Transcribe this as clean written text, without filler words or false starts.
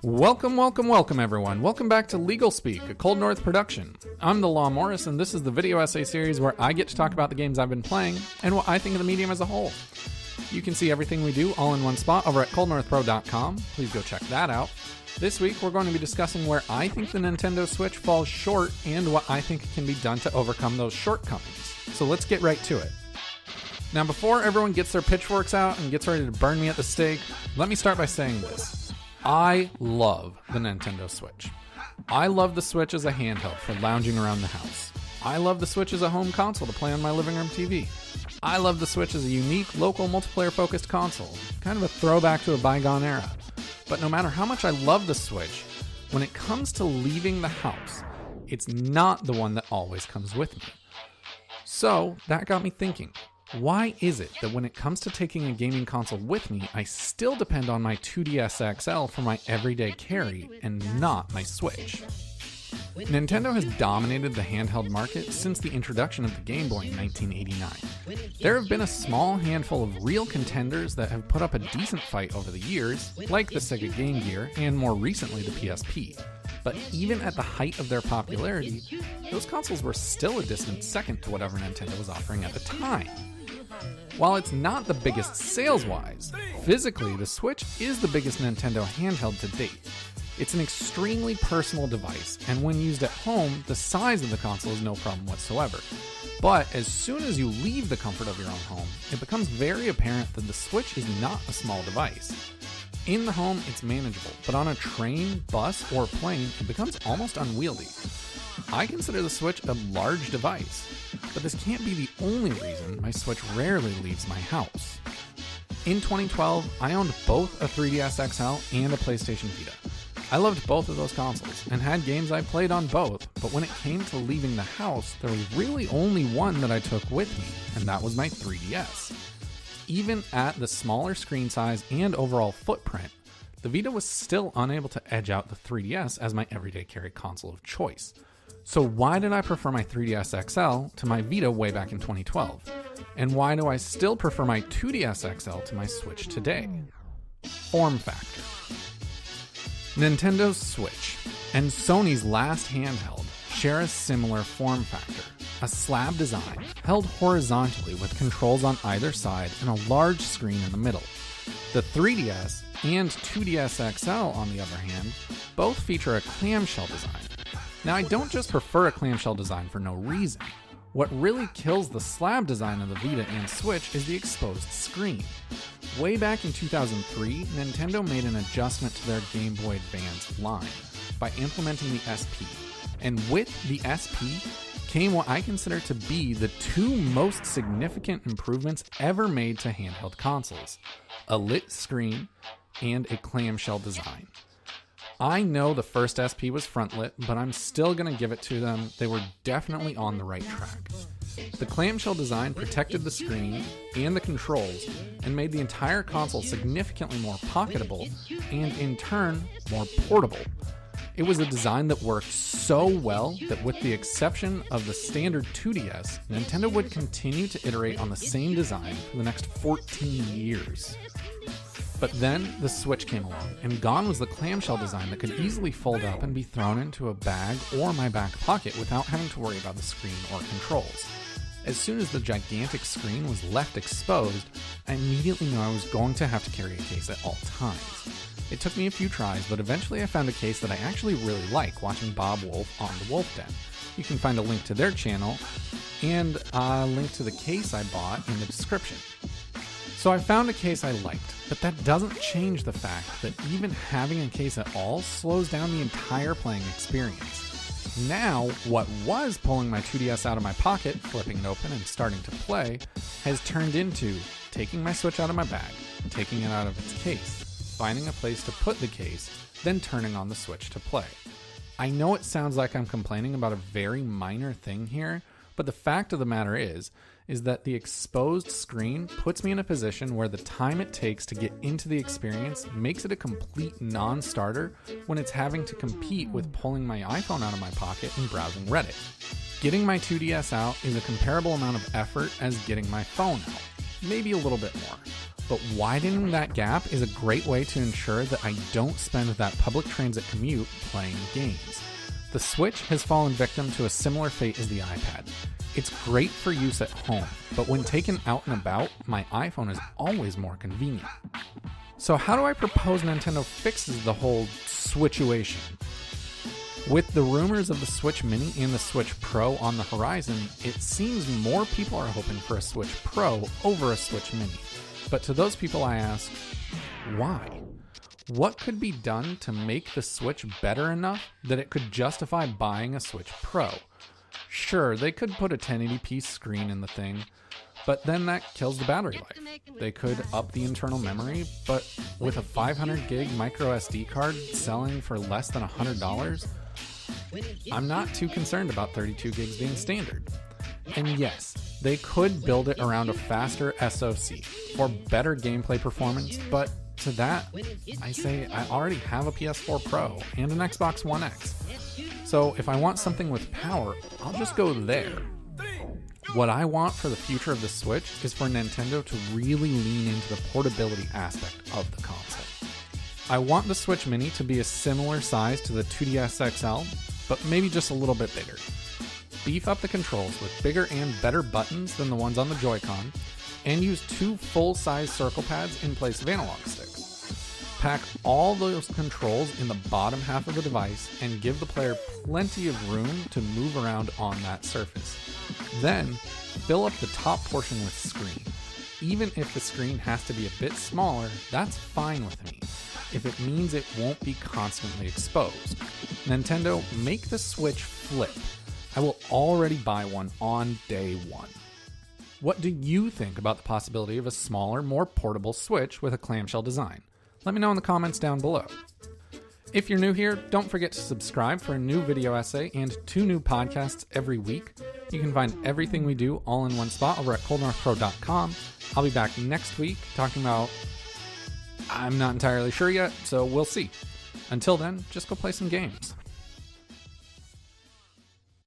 Welcome everyone. Welcome back to LegalSpeak, a Cold North production. I'm the Law Morris, and this is the video essay series where I get to talk about the games I've been playing and what I think of the medium as a whole. You can see everything we do all in one spot over at coldnorthpro.com. Please go check that out. This week we're going to be discussing where I think the Nintendo Switch falls short and what I think can be done to overcome those shortcomings. So let's get right to it. Now, before everyone gets their pitchforks out and gets ready to burn me at the stake, let me start by saying this. I love the Nintendo Switch. I love the Switch as a handheld for lounging around the house. I love the Switch as a home console to play on my living room TV. I love the Switch as a unique, local, multiplayer-focused console, kind of a throwback to a bygone era. But no matter how much I love the Switch, when it comes to leaving the house, it's not the one that always comes with me. So that got me thinking. Why is it that when it comes to taking a gaming console with me, I still depend on my 2DS XL for my everyday carry and not my Switch? Nintendo has dominated the handheld market since the introduction of the Game Boy in 1989. There have been a small handful of real contenders that have put up a decent fight over the years, like the Sega Game Gear and more recently the PSP. But even at the height of their popularity, those consoles were still a distant second to whatever Nintendo was offering at the time. While it's not the biggest sales-wise, physically the Switch is the biggest Nintendo handheld to date. It's an extremely personal device, and when used at home, the size of the console is no problem whatsoever. But as soon as you leave the comfort of your own home, it becomes very apparent that the Switch is not a small device. In the home, it's manageable, but on a train, bus, or plane, it becomes almost unwieldy. I consider the Switch a large device, but this can't be the only reason my Switch rarely leaves my house. In 2012, I owned both a 3DS XL and a PlayStation Vita. I loved both of those consoles and had games I played on both, but when it came to leaving the house, there was really only one that I took with me, and that was my 3DS. Even at the smaller screen size and overall footprint, the Vita was still unable to edge out the 3DS as my everyday carry console of choice. So why did I prefer my 3DS XL to my Vita way back in 2012? And why do I still prefer my 2DS XL to my Switch today? Form factor. Nintendo's Switch and Sony's last handheld share a similar form factor. A slab design held horizontally with controls on either side and a large screen in the middle. The 3DS and 2DS XL, on the other hand, both feature a clamshell design. Now, I don't just prefer a clamshell design for no reason. What really kills the slab design of the Vita and Switch is the exposed screen. Way back in 2003, Nintendo made an adjustment to their Game Boy Advance line by implementing the SP. And with the SP came what I consider to be the two most significant improvements ever made to handheld consoles: a lit screen and a clamshell design. I know the first SP was front-lit, but I'm still going to give it to them. They were definitely on the right track. The clamshell design protected the screen and the controls and made the entire console significantly more pocketable and, in turn, more portable. It was a design that worked so well that with the exception of the standard 2DS, Nintendo would continue to iterate on the same design for the next 14 years. But then the Switch came along, and gone was the clamshell design that could easily fold up and be thrown into a bag or my back pocket without having to worry about the screen or controls. As soon as the gigantic screen was left exposed, I immediately knew I was going to have to carry a case at all times. It took me a few tries, but eventually I found a case that I actually really like watching Bob Wulff on the Wulff Den. You can find a link to their channel and a link to the case I bought in the description. So I found a case I liked, but that doesn't change the fact that even having a case at all slows down the entire playing experience. Now, what was pulling my 2DS out of my pocket, flipping it open and starting to play, has turned into taking my Switch out of my bag, taking it out of its case, finding a place to put the case, then turning on the Switch to play. I know it sounds like I'm complaining about a very minor thing here, but the fact of the matter is that the exposed screen puts me in a position where the time it takes to get into the experience makes it a complete non-starter when it's having to compete with pulling my iPhone out of my pocket and browsing Reddit. Getting my 2DS out is a comparable amount of effort as getting my phone out, maybe a little bit more. but widening that gap is a great way to ensure that I don't spend that public transit commute playing games. The Switch has fallen victim to a similar fate as the iPad. It's great for use at home, but when taken out and about, my iPhone is always more convenient. So how do I propose Nintendo fixes the whole Switchuation? With the rumors of the Switch Mini and the Switch Pro on the horizon, it seems more people are hoping for a Switch Pro over a Switch Mini. But to those people I ask, why? What could be done to make the Switch better enough that it could justify buying a Switch Pro? Sure, they could put a 1080p screen in the thing, but then that kills the battery life. They could up the internal memory, but with a 500 gig micro SD card selling for less than $100, I'm not too concerned about 32 gigs being standard. And yes, they could build it around a faster SoC for better gameplay performance, but to that, I say I already have a PS4 Pro and an Xbox One X. So if I want something with power, I'll just go there. What I want for the future of the Switch is for Nintendo to really lean into the portability aspect of the console. I want the Switch Mini to be a similar size to the 2DS XL, but maybe just a little bit bigger. Beef up the controls with bigger and better buttons than the ones on the Joy-Con, and use 2 full-size circle pads in place of analog sticks. Pack all those controls in the bottom half of the device and give the player plenty of room to move around on that surface. Then, fill up the top portion with screen. Even if the screen has to be a bit smaller, that's fine with me, if it means it won't be constantly exposed. Nintendo, make the Switch flip. I will already buy one on day one. What do you think about the possibility of a smaller, more portable Switch with a clamshell design? Let me know in the comments down below. If you're new here, don't forget to subscribe for a new video essay and 2 new podcasts every week. You can find everything we do all in one spot over at coldnorthpro.com. I'll be back next week talking about... I'm not entirely sure yet, so we'll see. Until then, just go play some games.